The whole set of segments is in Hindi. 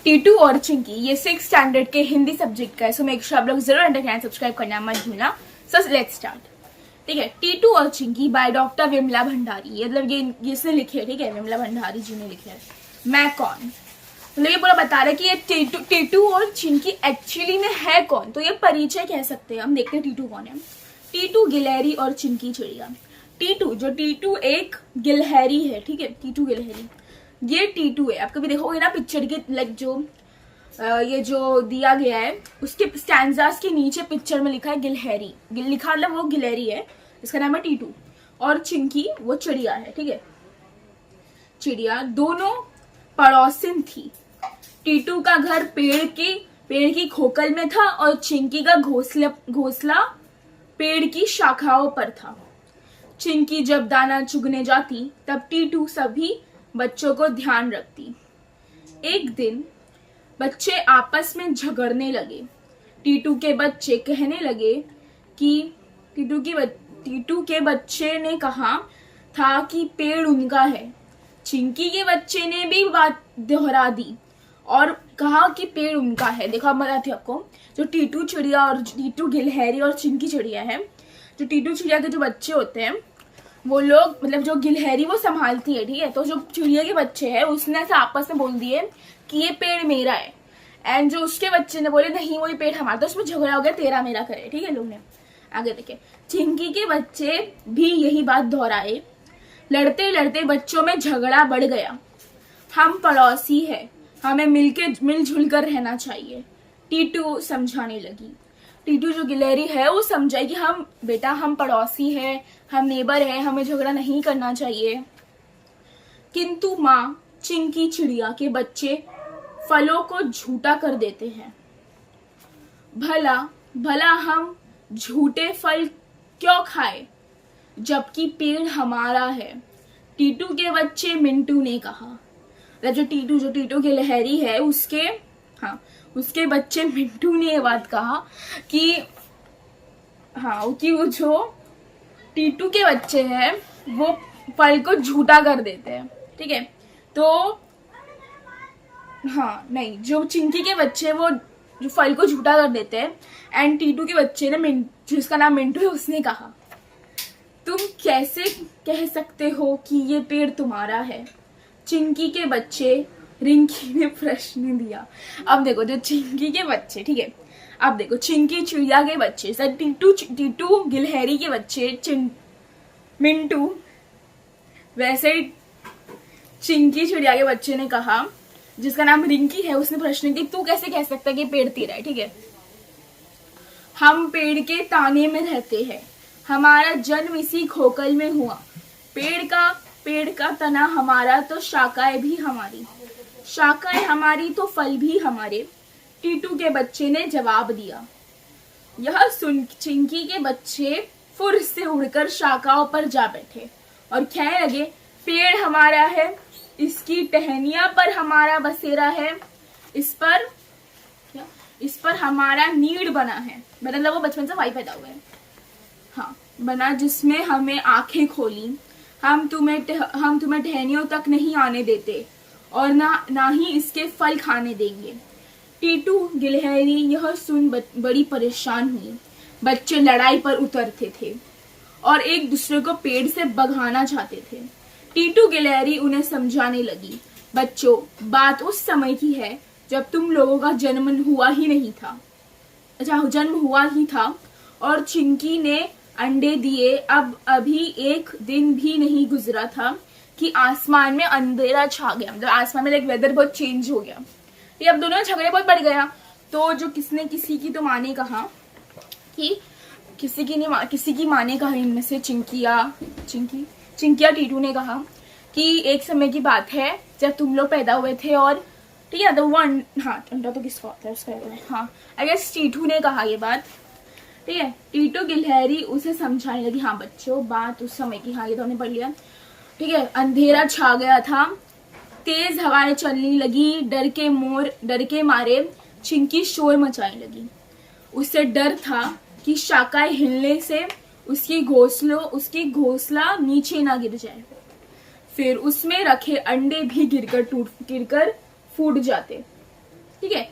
टीटू और चिंकी ये 6th स्टैंडर्ड के हिंदी सब्जेक्ट का है, सो मेक श्योर आप लोग जरूर अंडर चैनल सब्सक्राइब करना मत भूलना। So let's start. ठीक है, टीटू और चिंकी बाय डॉक्टर विमला भंडारी। ये मतलब ये इसने लिखे है, ठीक है, विमला भंडारी जी ने लिखे है। मैं कौन, मतलब ये पूरा बता रहा है कि ये टीटू और चिंकी एक्चुअली में है कौन। तो ये परिचय कह सकते हैं हम। देखते हैं टीटू कौन है। टीटू गिलहरी और चिंकी चिड़िया। टीटू एक गिलहरी है, ठीक है, टीटू गिलहरी। ये टीटू है। आप कभी देखोगे ना पिक्चर के लाइक जो ये जो दिया गया है उसके स्टैंजास के नीचे पिक्चर में लिखा है गिलहरी। लिखा मतलब वो गिलहरी है, इसका नाम है टीटू। और चिंकी वो चिड़िया है, ठीक है, चिड़िया। दोनों पड़ोसिन थी। टीटू का घर पेड़ की खोखल में था और चिंकी का घोंसला पेड़ की शाखाओं पर था। चिंकी जब दाना चुगने जाती तब टीटू सभी बच्चों को ध्यान रखती। एक दिन बच्चे आपस में झगड़ने लगे। टीटू के बच्चे कहने लगे कि टीटू के बच्चे ने कहा था कि पेड़ उनका है। चिंकी के बच्चे ने भी बात दोहरा दी और कहा कि पेड़ उनका है। देखो अब बताती हूँ आपको। जो टीटू चिड़िया और टीटू गिलहरी और चिंकी चिड़िया है, जो टीटू चिड़िया के जो बच्चे होते हैं वो लोग मतलब जो गिलहरी वो संभालती है, ठीक है। तो जो चिड़िया के बच्चे हैं उसने ऐसे आपस में बोल दिए कि ये पेड़ मेरा है, एंड जो उसके बच्चे ने बोले नहीं वो ये पेड़ हमारा। तो उसमें झगड़ा हो गया, तेरा मेरा करे, ठीक है। लोग ने आगे देखे चिंकी के बच्चे भी यही बात दोहराए। लड़ते लड़ते बच्चों में झगड़ा बढ़ गया। हम पड़ोसी है, हमें मिलजुल कर रहना चाहिए, टीटू समझाने लगी। टीटू जो गिलहरी है वो समझाई कि हम पड़ोसी है, हम नेबर है, हमें झगड़ा नहीं करना चाहिए। किंतु माँ चिंकी चिड़िया के बच्चे फलों को झूठा कर देते हैं। भला हम झूठे फल क्यों खाए जबकि पेड़ हमारा है, टीटू के बच्चे मिंटू ने कहा। जो टीटू गिलहरी है उसके बच्चे मिंटू ने ये बात कहा कि वो जो टीटू के बच्चे हैं वो फल को झूठा कर देते हैं, ठीक है। तो नहीं, जो चिंकी के बच्चे वो जो फल को झूठा कर देते हैं, एंड टीटू के बच्चे ने जिसका नाम मिंटू है उसने कहा तुम कैसे कह सकते हो कि ये पेड़ तुम्हारा है। चिंकी के बच्चे रिंकी ने प्रश्न दिया। अब देखो जो चिंकी के बच्चे, ठीक है, अब देखो चिंकी चिड़िया के बच्चे सर टीटू गिलहरी के बच्चे मिंटू, वैसे चिंकी चिड़िया के बच्चे ने कहा जिसका नाम रिंकी है उसने प्रश्न किया तू कैसे कह सकता है कि पेड़ तेरा है, ठीक है। हम पेड़ के ताने में रहते हैं, हमारा जन्म इसी खोखल में हुआ। पेड़ का तना हमारा तो शाखाएं भी हमारी, शाखाएं हमारी तो फल भी हमारे, टीटू के बच्चे ने जवाब दिया। यह सुन चिंकी के बच्चे फुर से उड़कर शाखाओं पर जा बैठे और कहने लगे पेड़ हमारा है, इसकी टहनियां पर हमारा बसेरा है, इस पर हमारा नीड़ बना है। मतलब वो बचपन से वही पैदा हुए हैं, बना जिसमें हमें आंखें खोली। हम तुम्हें टहनियों तक नहीं आने देते और ना ही इसके फल खाने देंगे। टीटू गिलहरी यह सुन बड़ी परेशान हुई। बच्चे लड़ाई पर उतरते थे और एक दूसरे को पेड़ से भगाना चाहते थे। टीटू गिलहरी उन्हें समझाने लगी, बच्चों बात उस समय की है जब तुम लोगों का जन्म हुआ ही था और चिंकी ने अंडे दिए। अभी एक दिन भी नहीं गुजरा था कि आसमान में अंधेरा छा गया। मतलब आसमान में लाइक वेदर बहुत चेंज हो गया। ये अब दोनों झगड़े बहुत बढ़ गया। तो जो किसी की तो माँ ने कहा कि किसी की माँ ने कहा, इनमें से चिंकिया टीटू ने कहा कि एक समय की बात है जब तुम लोग पैदा हुए थे और ठीक है तो वो अंडा तो किसका होता है उसका, आई गेस टीटू ने कहा ये बात, ठीक है। टीटू गिलहरी उसे समझाने लगी, बच्चों बात उस समय की, ये तो हमने पढ़ लिया, ठीक है। अंधेरा छा गया था, तेज हवाएं चलने लगी, डर के मारे चिंकी शोर मचाने लगी। उसे डर था कि शाखाएं हिलने से उसकी घोंसला नीचे ना गिर जाए, फिर उसमें रखे अंडे भी गिरकर फूट जाते। ठीक है।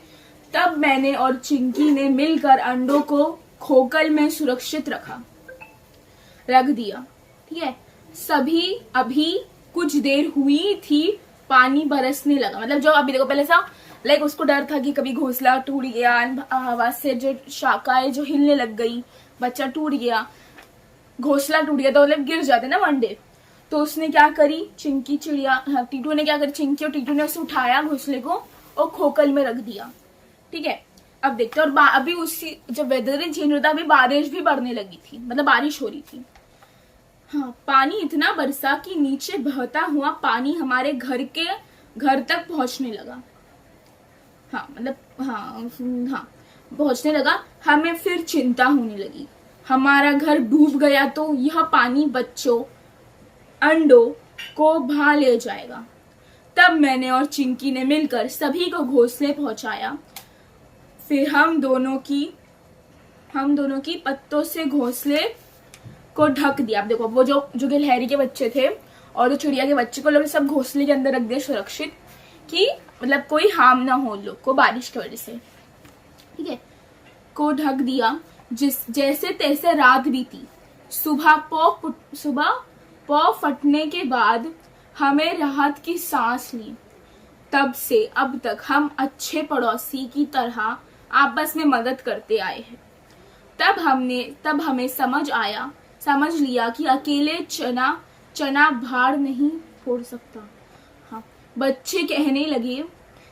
तब मैंने और चिंकी ने मिलकर अंडों को खोखल में सुरक्षित रख दिया। ठीक है। सभी अभी कुछ देर हुई थी, पानी बरसने लगा। मतलब जो अभी देखो, पहले सा लाइक उसको डर था कि कभी घोंसला टूट गया, आवाज से जो शाखाएं जो हिलने लग गई, बच्चा टूट गया, घोंसला टूट गया तो मतलब गिर जाते ना अंडे। तो उसने क्या करी, चिंकी चिड़िया, टीटू ने क्या करी, चिंकी और टीटू ने उसे उठाया घोंसले को और खोखल में रख दिया। ठीक है। अब देखते, और अभी उसी जब वेदर चेंज होता, अभी बारिश भी बढ़ने लगी थी, मतलब बारिश हो रही थी। हाँ, पानी इतना बरसा कि नीचे बहता हुआ पानी हमारे घर तक पहुंचने लगा। हाँ मतलब हाँ पहुंचने लगा। हमें फिर चिंता होने लगी, हमारा घर डूब गया तो यह पानी बच्चों अंडों को भा ले जाएगा। तब मैंने और चिंकी ने मिलकर सभी को घोंसले पहुंचाया। फिर हम दोनों की पत्तों से घोंसले को ढक दिया। अब देखो, वो जो गिलहरी के बच्चे थे और जो चिड़िया के बच्चे को लोग सब घोंसले के अंदर रख दिए सुरक्षित, कि मतलब कोई हार्म ना हो लोग को बारिश की वजह से। ठीक है। को ढक दिया। जैसे तैसे रात बीती। सुबह पौ फटने के बाद हमें राहत की सांस ली। तब से अब तक हम अच्छे पड़ोसी की तरह आपस में मदद करते आए हैं। तब हमें समझ लिया कि अकेले चना भार नहीं फोड़ सकता। हाँ, बच्चे कहने लगे,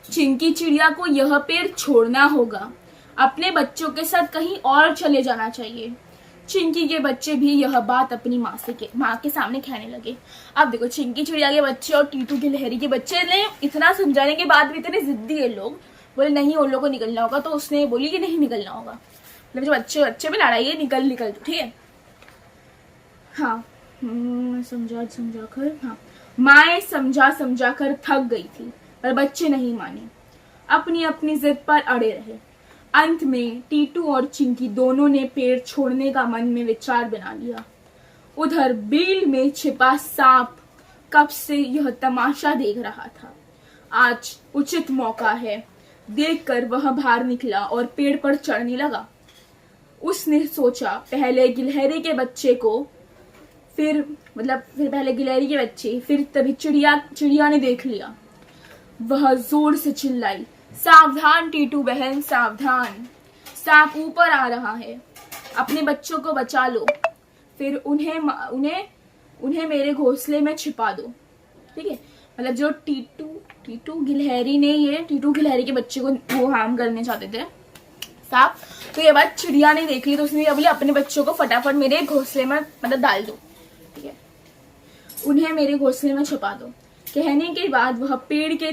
चिंकी चिड़िया को यह पेड़ छोड़ना होगा, अपने बच्चों के साथ कहीं और चले जाना चाहिए। चिंकी के बच्चे भी यह बात अपनी माँ के सामने कहने लगे। अब देखो, चिंकी चिड़िया के बच्चे और टीटू गिलहरी के बच्चे ने इतना समझाने के बाद भी इतने जिद्दी है लोग, बोले नहीं उन लोगों को निकलना होगा। तो उसने बोली कि नहीं निकलना होगा, मतलब जो बच्चे में लड़ाई है, निकल ठीक है। हाँ समझा कर, हाँ माए समझा कर थक गई थी, पर बच्चे नहीं माने, अपनी जिद पर अड़े रहे। अंत में टीटू और चिंकी दोनों ने पेड़ छोड़ने का मन में विचार बना लिया। उधर बिल में छिपा सांप कब से यह तमाशा देख रहा था। आज उचित मौका है, देखकर वह बाहर निकला और पेड़ पर चढ़ने लगा। उसने सोचा पहले गिलहरी के बच्चे को, फिर पहले गिलहरी के बच्चे, फिर तभी चिड़िया ने देख लिया। वह जोर से चिल्लाई, सावधान टीटू बहन, सावधान, सांप ऊपर आ रहा है, अपने बच्चों को बचा लो, फिर उन्हें मेरे घोंसले में छिपा दो। ठीक है। मतलब जो टीटू गिलहरी के बच्चे को वो हार्म करने चाहते थे सांप, तो ये बात चिड़िया ने देख ली, तो उसने बोली अपने बच्चों को फटाफट मेरे घोंसले में डाल दो। ठीक है। उन्हें मेरे घोंसले में छुपा दो। कहने के बाद वह पेड़ के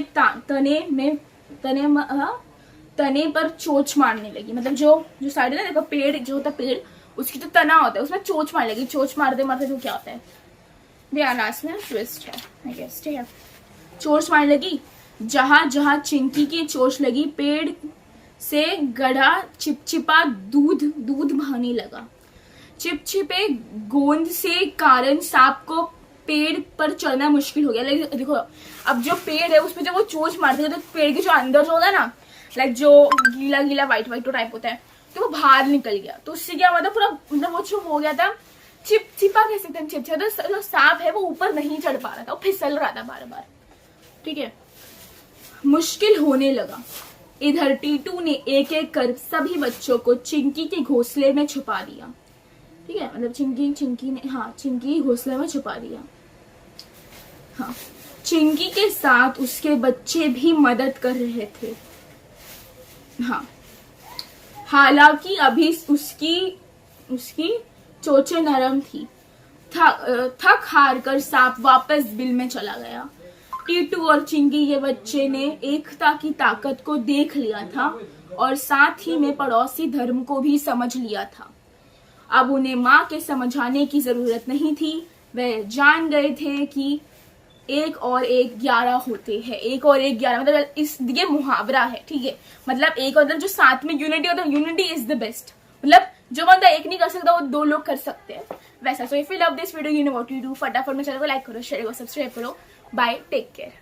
तने पर चोंच मारने लगी। मतलब जो साइड है ना, देखो पेड़ जो होता है, पेड़ उसकी तो तना होता है, उसमें चोंच मारने लगी। चोंच मारते तो क्या होता है, लास्ट में ट्विस्ट है आई गेस। ठीक है। चोंच मारने लगी। जहां चिंकी की चोंच लगी, पेड़ से गढ़ा चिपचिपा दूध बहने लगा। चिपचिपे गोंद से कारण सांप को पेड़ पर चढ़ना मुश्किल हो गया। लाइक देखो, अब जो पेड़ है उसमें जब वो चोंच मारते हैं तो पेड़ के जो अंदर जो होता है ना, लाइक जो गीला व्हाइट टाइप होता है, तो वो बाहर निकल गया। तो उससे क्या हुआ था, पूरा मतलब वो जो हो गया था, चिपचिपा कह सकते हैं, चिपचिपा। तो जो सांप है वो ऊपर नहीं चढ़ पा रहा था, वो फिसल रहा था बार। ठीक है। मुश्किल होने लगा। इधर टीटू ने एक एक कर सभी बच्चों को चिंकी के घोंसले में छुपा दिया। ठीक है। मतलब चिंकी घोंसले में छुपा दिया। हाँ, चिंकी के साथ उसके बच्चे भी मदद कर रहे थे। हाँ, हालांकि अभी उसकी चोंचें नरम थी। थक हार कर सांप वापस बिल में चला गया। टीटू और चिंकी के बच्चे ने एकता की ताकत को देख लिया था और साथ ही में पड़ोसी धर्म को भी समझ लिया था। अब उन्हें माँ के समझाने की जरूरत नहीं थी। वे जान गए थे कि 1 और 1 11 होते हैं। 1 और 1 11 मतलब ये मुहावरा है। ठीक है। मतलब एक और जो साथ में यूनिटी होता है, यूनिटी इज द बेस्ट। मतलब जो बंदा एक नहीं कर सकता वो 2 लोग कर सकते हैं, वैसा। So if you love this video, you know what to do. फटाफट में चैनल को लाइक करो, शेयर करो, सब्सक्राइब करो। Bye, take care.